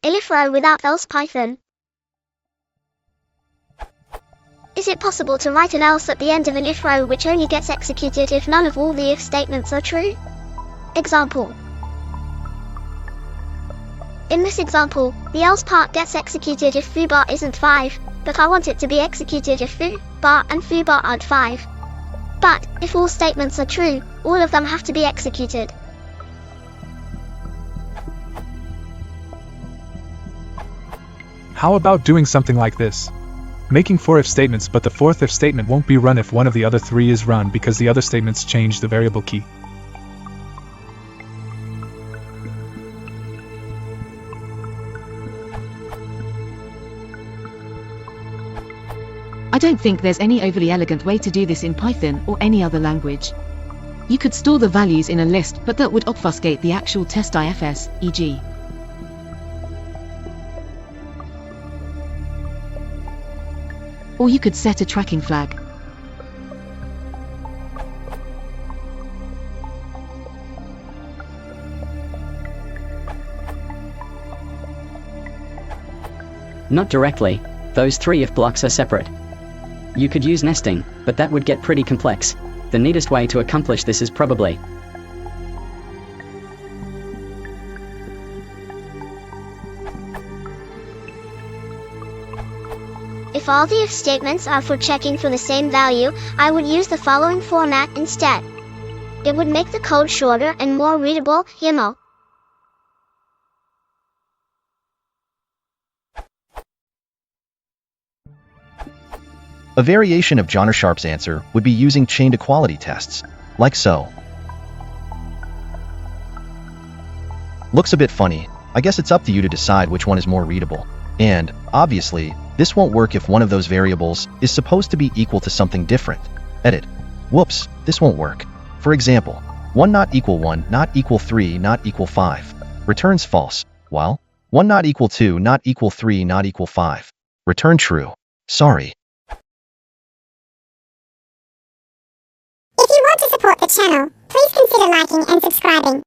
Elif-row without else Python. Is it possible to write an else at the end of an if-row which only gets executed if none of all the if statements are true? Example. In this example, the else part gets executed if foo bar isn't 5, but I want it to be executed if foo bar and foo bar aren't 5. But, if all statements are true, all of them have to be executed. How about doing something like this? Making 4 if statements, but the 4th if statement won't be run if one of the other 3 is run because the other statements change the variable key. I don't think there's any overly elegant way to do this in Python or any other language. You could store the values in a list, but that would obfuscate the actual test IFS, e.g. Or you could set a tracking flag. Not directly. Those 3 if blocks are separate. You could use nesting, but that would get pretty complex. The neatest way to accomplish this is probably If all the if statements are for checking for the same value, I would use the following format instead. It would make the code shorter and more readable, you know. A variation of John or Sharp's answer would be using chained equality tests, like so. Looks a bit funny. I guess it's up to you to decide which one is more readable. And, obviously, this won't work if one of those variables is supposed to be equal to something different. Edit. Whoops, this won't work. For example, 1 not equal 1 not equal 3 not equal 5 returns false, while 1 not equal 2 not equal 3 not equal 5 return true. Sorry. If you want to support the channel, please consider liking and subscribing.